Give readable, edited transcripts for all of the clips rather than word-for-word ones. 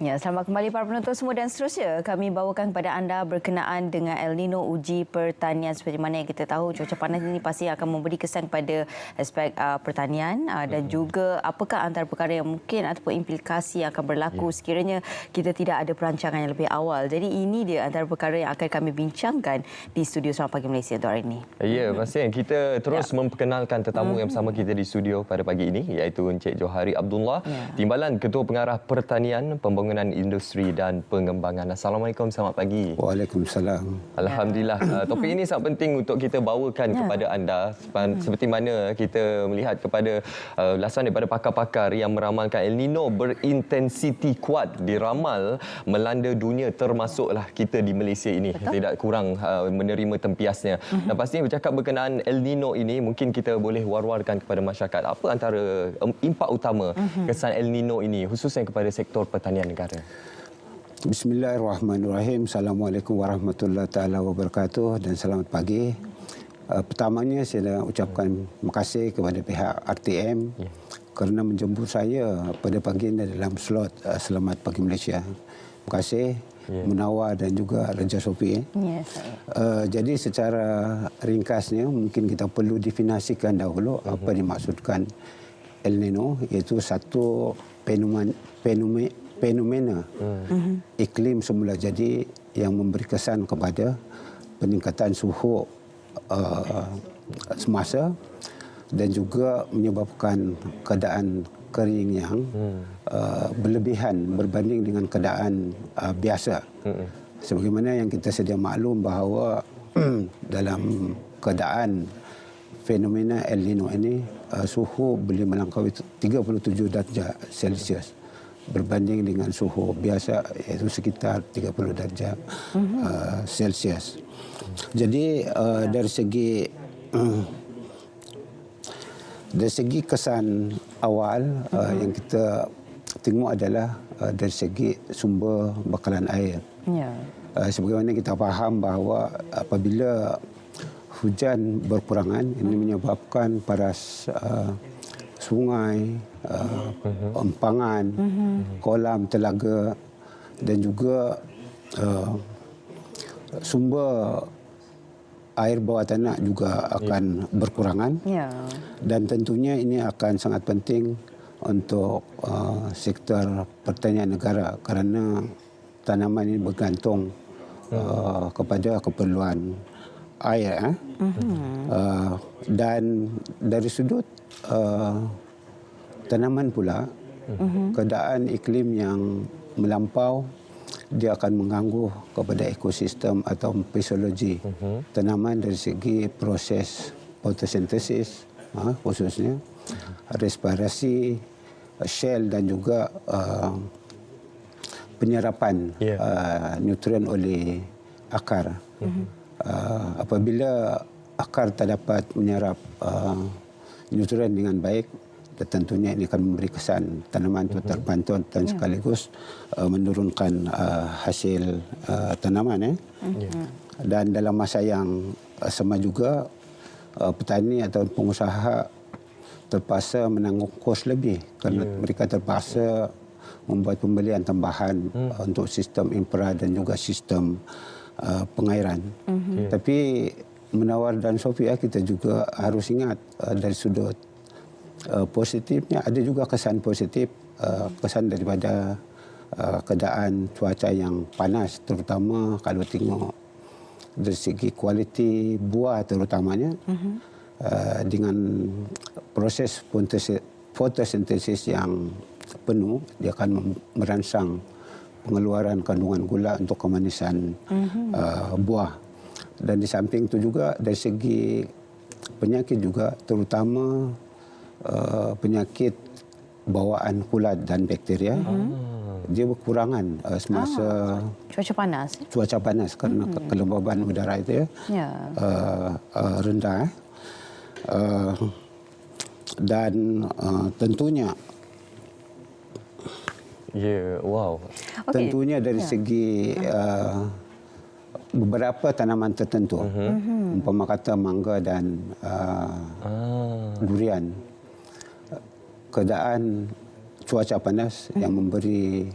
Ya, selamat kembali para penonton semua dan seterusnya kami bawakan kepada anda berkenaan dengan El Nino uji pertanian. Seperti mana yang kita tahu, cuaca panas ini pasti akan memberi kesan kepada aspek pertanian dan juga apakah antara perkara yang mungkin ataupun implikasi yang akan berlaku sekiranya kita tidak ada perancangan yang lebih awal. Jadi ini dia antara perkara yang akan kami bincangkan di studio Selamat Pagi Malaysia untuk hari ini. Ya, pastinya kita terus memperkenalkan tetamu yang bersama kita di studio pada pagi ini, iaitu Encik Johari Abdullah, Timbalan Ketua Pengarah Pertanian, Pembangunan Industri dan Pengembangan. Assalamualaikum, selamat pagi. Waalaikumsalam. Alhamdulillah. Topik ini sangat penting untuk kita bawakan kepada anda. Seperti mana kita melihat kepada ulasan daripada pakar-pakar yang meramalkan El Nino berintensiti kuat diramal melanda dunia, termasuklah kita di Malaysia ini. Betul? Tidak kurang menerima tempiasnya. Dan pastinya bercakap berkenaan El Nino ini, mungkin kita boleh war-warkan kepada masyarakat apa antara impak utama kesan El Nino ini, khususnya kepada sektor pertanian negara. Bismillahirrahmanirrahim. Assalamualaikum warahmatullahi taala wabarakatuh dan selamat pagi. Pertamanya saya nak ucapkan terima kasih kepada pihak RTM kerana menjemput saya pada pagi ini dalam slot Selamat Pagi Malaysia. Terima kasih Munawar dan juga Raja Sofi. Jadi secara ringkasnya mungkin kita perlu definisikan dahulu apa dimaksudkan El Nino, iaitu satu fenomena iklim semula jadi yang memberi kesan kepada peningkatan suhu semasa dan juga menyebabkan keadaan kering yang berlebihan berbanding dengan keadaan biasa. Sebagaimana yang kita sedia maklum bahawa dalam keadaan fenomena El Nino ini suhu boleh melampaui 37 darjah Celsius berbanding dengan suhu biasa iaitu sekitar 30 darjah Celsius. Jadi dari segi kesan awal yang kita tengok adalah dari segi sumber bakalan air. Sebagaimana kita faham bahawa apabila hujan berkurangan, ini menyebabkan paras sungai, empangan, kolam, telaga dan juga sumber air bawah tanah juga akan berkurangan. Dan tentunya ini akan sangat penting untuk sektor pertanian negara kerana tanaman ini bergantung kepada keperluan air. Dan dari sudut tanaman pula, keadaan iklim yang melampau dia akan mengganggu kepada ekosistem atau fisiologi tanaman dari segi proses fotosintesis khususnya respirasi sel dan juga penyerapan nutrien oleh akar. Apabila akar tak dapat menyerap nutrien dengan baik, tentunya ini akan memberi kesan tanaman itu terpantun dan sekaligus menurunkan hasil tanaman. Dan dalam masa yang sama juga petani atau pengusaha terpaksa menanggung kos lebih kerana mereka terpaksa membuat pembelian tambahan untuk sistem infra dan juga sistem pengairan. Tapi Munawar dan Sofia, kita juga harus ingat dari sudut positifnya ada juga kesan positif, kesan daripada keadaan cuaca yang panas, terutama kalau tengok dari segi kualiti buah terutamanya dengan proses fotosintesis yang penuh, dia akan merangsang pengeluaran kandungan gula untuk kemanisan buah. Dan di samping itu juga dari segi penyakit juga, terutama penyakit bawaan kulat dan bakteria, dia berkurangan semasa cuaca panas kerana kelembaban udara itu rendah. Dan tentunya tentunya dari segi beberapa tanaman tertentu, umpama kata mangga dan durian, keadaan cuaca panas yang memberi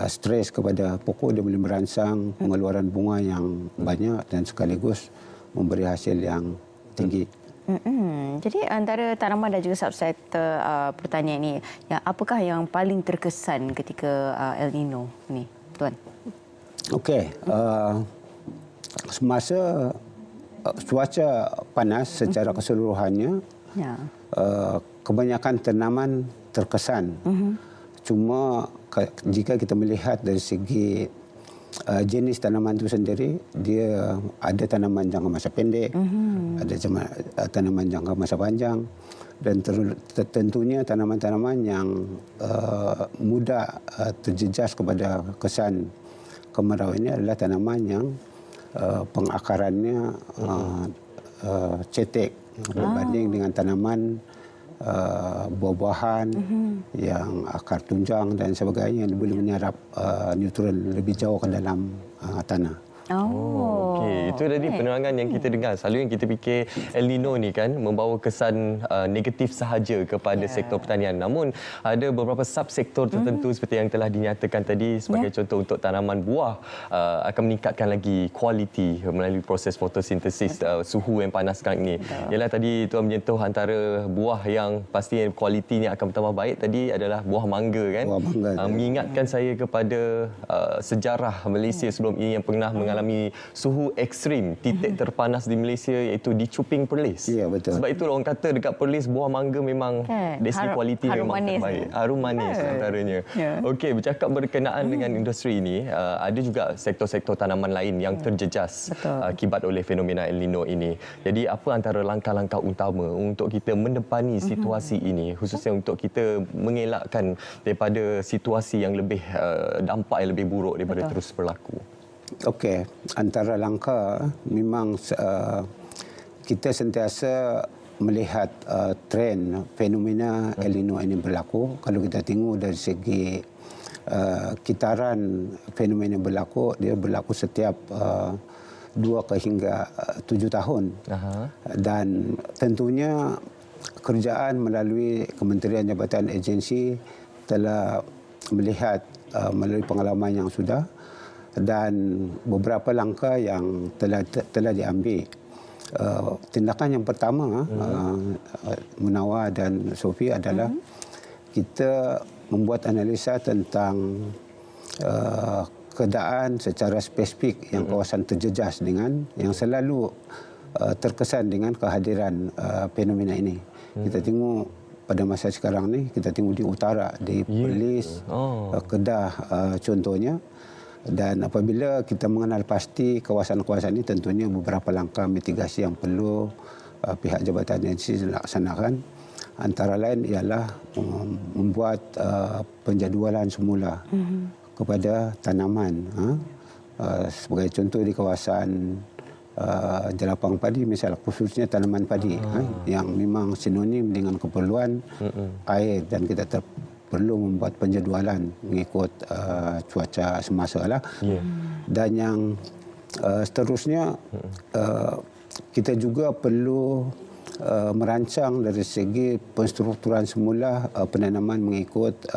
stres kepada pokok, dia boleh merangsang pengeluaran bunga yang banyak dan sekaligus memberi hasil yang tinggi. Jadi antara tanaman dan juga subsektor pertanian ini, apakah yang paling terkesan ketika El Nino ni, Tuan? Okey, semasa cuaca panas secara keseluruhannya, kebanyakan tanaman terkesan. Cuma jika kita melihat dari segi jenis tanaman itu sendiri, dia ada tanaman jangka masa pendek, ada tanaman jangka masa panjang, dan tentunya tanaman-tanaman yang mudah terjejas kepada kesan kemarau ini adalah tanaman yang pengakarannya cetek berbanding dengan tanaman buah-buahan yang akar tunjang dan sebagainya yang boleh menyerap nutrien lebih jauh ke dalam tanah. Okey, itu tadi penerangan yang kita dengar. Selalu yang kita fikir El Nino ni kan membawa kesan negatif sahaja kepada sektor pertanian. Namun ada beberapa subsektor tertentu seperti yang telah dinyatakan tadi, sebagai contoh untuk tanaman buah akan meningkatkan lagi kualiti melalui proses fotosintesis suhu yang panas sekarang ini. Ialah tadi Tuan menyentuh antara buah yang pasti kualitinya akan bertambah baik tadi adalah buah mangga kan. Buah mangga, mengingatkan saya kepada sejarah Malaysia sebelum ini yang pernah mengalami suhu ekstrim, titik terpanas di Malaysia iaitu di Cuping Perlis. Ya, betul. Sebab itu orang kata dekat Perlis buah mangga memang dari segi kualiti memang terbaik. Harum manis antaranya. Okey, bercakap berkenaan dengan industri ini, ada juga sektor-sektor tanaman lain yang terjejas akibat oleh fenomena El Nino ini. Jadi apa antara langkah-langkah utama untuk kita mendepani situasi ini, khususnya untuk kita mengelakkan daripada situasi yang lebih dampak yang lebih buruk daripada terus berlaku? Okey, antara langkah memang kita sentiasa melihat trend fenomena El Nino ini berlaku. Kalau kita tengok dari segi kitaran fenomena berlaku, dia berlaku setiap 2 hingga 7 tahun. Dan tentunya kerjaan melalui Kementerian Jabatan Agensi telah melihat melalui pengalaman yang sudah dan beberapa langkah yang telah diambil. Tindakan yang pertama, Munawar dan Sophie, adalah kita membuat analisa tentang keadaan secara spesifik yang kawasan terjejas dengan yang selalu terkesan dengan kehadiran fenomena ini. Kita tengok pada masa sekarang ni, kita tengok di utara, di Perlis, Kedah contohnya. Dan apabila kita mengenal pasti kawasan-kawasan ini, tentunya beberapa langkah mitigasi yang perlu pihak Jabatan Agensi laksanakan. Antara lain ialah membuat penjadualan semula kepada tanaman. Sebagai contoh di kawasan Jelapang Padi, misalnya khususnya tanaman padi yang memang sinonim dengan keperluan air, dan kita perlu membuat penjadualan mengikut cuaca semasa lah. Dan yang seterusnya, kita juga perlu merancang dari segi penstrukturan semula penanaman mengikut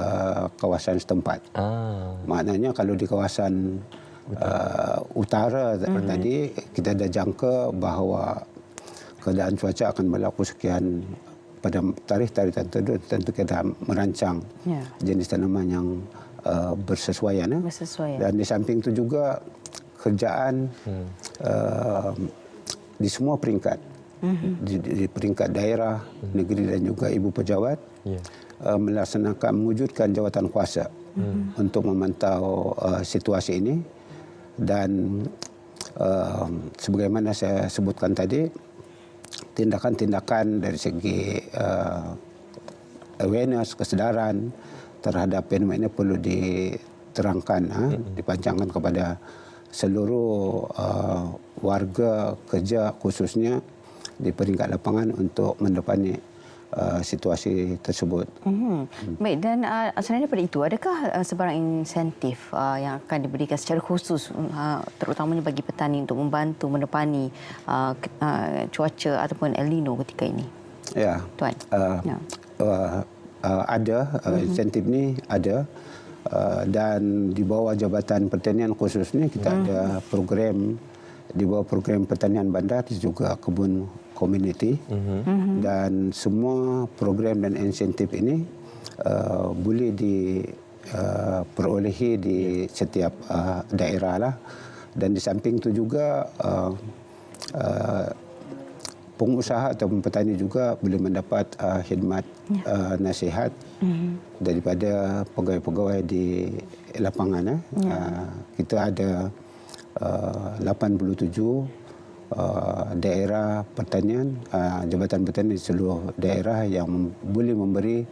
kawasan setempat. Maknanya kalau di kawasan utara tadi, kita dah jangka bahawa keadaan cuaca akan berlaku sekian pada tarikh-tarikh tertentu, tentu kita merancang jenis tanaman yang bersesuaian. Dan di samping itu juga kerjaan di semua peringkat, di peringkat daerah, negeri dan juga ibu pejabat, melaksanakan, mewujudkan jawatan kuasa untuk memantau situasi ini. Dan sebagaimana saya sebutkan tadi, tindakan-tindakan dari segi awareness, kesedaran terhadap fenomena ini perlu diterangkan, dipancangkan kepada seluruh warga kerja, khususnya di peringkat lapangan, untuk mendepani situasi tersebut. Baik, dan selain daripada itu, adakah sebarang insentif yang akan diberikan secara khusus terutamanya bagi petani untuk membantu mendepani cuaca ataupun El Nino ketika ini? Ya, Tuan. ada insentif ni ada. Dan di bawah Jabatan Pertanian khususnya kita ada program, di bawah program pertanian bandar juga kebun komuniti. Dan semua program dan insentif ini boleh diperolehi di setiap daerah lah. Dan di samping itu juga pengusaha atau petani juga boleh mendapat khidmat nasihat daripada pegawai-pegawai di lapangan. Kita ada 87 daerah pertanian, Jabatan Pertanian di seluruh daerah yang boleh memberi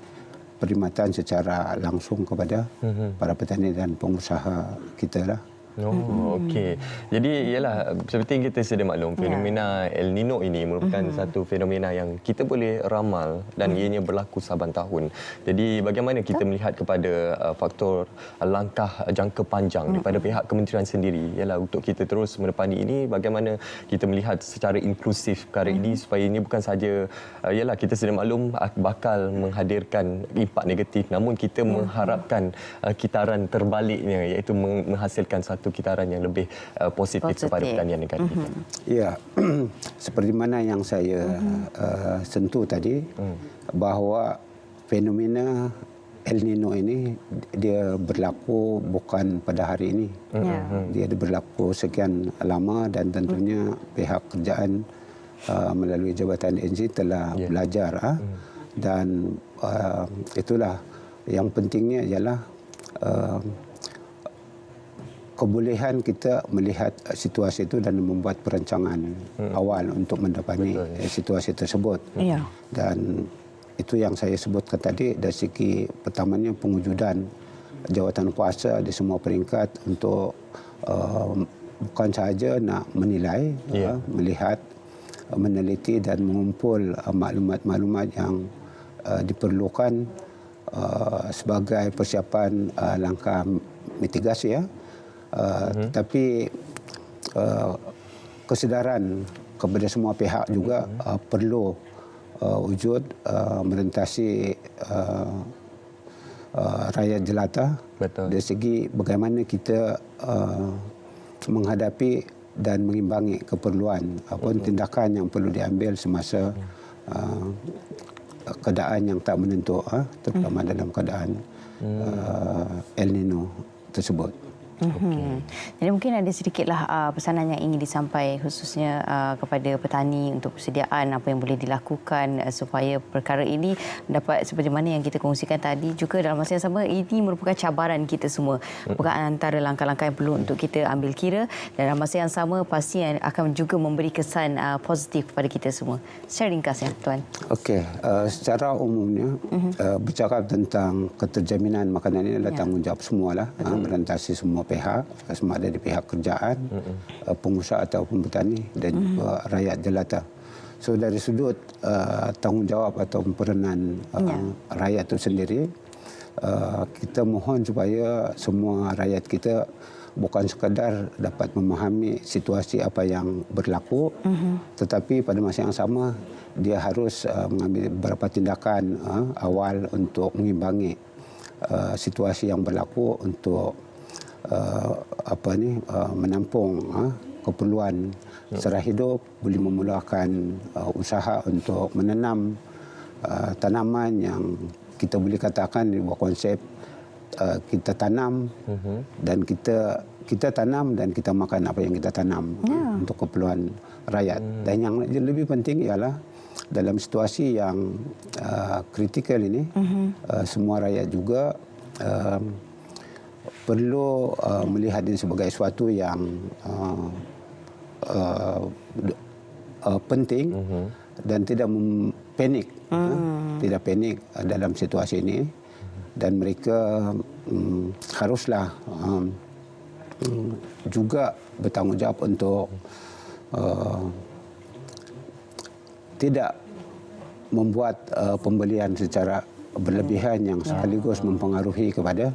perkhidmatan secara langsung kepada para petani dan pengusaha kita lah. Oh, okey. Jadi ialah seperti yang kita sedia maklum, fenomena El Nino ini merupakan satu fenomena yang kita boleh ramal dan ianya berlaku saban tahun. Jadi bagaimana kita melihat kepada faktor langkah jangka panjang daripada pihak kementerian sendiri ialah untuk kita terus menepani ini, bagaimana kita melihat secara inklusif perkara ini supaya ini bukan saja ialah kita sedia maklum bakal menghadirkan impak negatif, namun kita mengharapkan kitaran terbaliknya, iaitu menghasilkan satu kitaran yang lebih positif kepada pertanian negara kita. Ya, seperti mana yang saya sentuh tadi, bahawa fenomena El Nino ini dia berlaku bukan pada hari ini. Dia berlaku sekian lama dan tentunya pihak kerajaan melalui Jabatan NZ telah belajar. Dan itulah yang pentingnya ialah kebolehan kita melihat situasi itu dan membuat perancangan awal untuk mendapati situasi tersebut. Dan itu yang saya sebutkan tadi, dari segi pertamanya pengujudan jawatan kuasa di semua peringkat untuk bukan sahaja nak menilai, melihat, meneliti dan mengumpul maklumat-maklumat yang diperlukan sebagai persiapan langkah mitigasi, tetapi kesedaran kepada semua pihak juga perlu wujud merentasi rakyat jelata. Betul. Dari segi bagaimana kita menghadapi dan mengimbangi keperluan tindakan yang perlu diambil semasa keadaan yang tak menentu, terutama dalam keadaan El Nino tersebut. Jadi mungkin ada sedikitlah pesanan yang ingin disampaikan khususnya kepada petani untuk persediaan apa yang boleh dilakukan supaya perkara ini dapat seperti mana yang kita kongsikan tadi. Juga dalam masa yang sama, ini merupakan cabaran kita semua, bukan antara langkah-langkah yang perlu untuk kita ambil kira, dan dalam masa yang sama pasti akan juga memberi kesan positif kepada kita semua. Secara ringkas ya Tuan. Okey, secara umumnya bercakap tentang keterjaminan makanan ini adalah tanggungjawab semualah, merentasi semua pihak, sama ada di pihak kerajaan, pengusaha ataupun petani dan juga rakyat jelata. So dari sudut tanggungjawab atau peranan rakyat itu sendiri, kita mohon supaya semua rakyat kita bukan sekadar dapat memahami situasi apa yang berlaku, tetapi pada masa yang sama dia harus mengambil beberapa tindakan awal untuk mengimbangi situasi yang berlaku untuk menampung keperluan sara hidup, boleh memulakan usaha untuk menanam tanaman yang kita boleh katakan di bawah konsep kita tanam dan kita tanam dan kita makan apa yang kita tanam untuk keperluan rakyat. Dan yang lebih penting ialah dalam situasi yang kritikal ini, semua rakyat juga perlu melihat ini sebagai sesuatu yang penting dan tidak panik, tidak panik dalam situasi ini, dan mereka haruslah juga bertanggungjawab untuk tidak membuat pembelian secara berlebihan yang sekaligus mempengaruhi kepada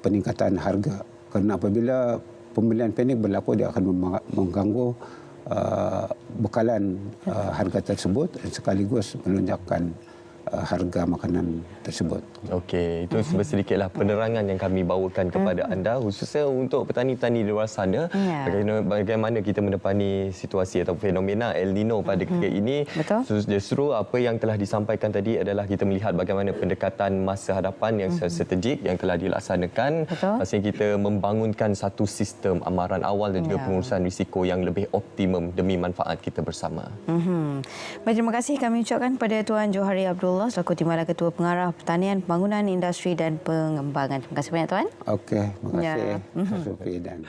peningkatan harga. Kerana apabila pembelian panik berlaku, dia akan mengganggu bekalan harga tersebut dan sekaligus melonjakkan harga makanan tersebut. Okey, itu sedikitlah penerangan yang kami bawakan kepada anda khususnya untuk petani-petani di luar sana. Bagaimana kita menepani situasi atau fenomena El Nino pada ketika ini. Betul. Justru apa yang telah disampaikan tadi adalah kita melihat bagaimana pendekatan masa hadapan yang strategik yang telah dilaksanakan. Pastinya kita membangunkan satu sistem amaran awal dan juga pengurusan risiko yang lebih optimum demi manfaat kita bersama. Baik, terima kasih kami ucapkan pada Tuan Johari Abdullah selaku Timbalan Ketua Pengarah Pertanian, Pembangunan Industri dan Pengembangan. Terima kasih banyak Tuan. Okey, terima kasih. Sophie dan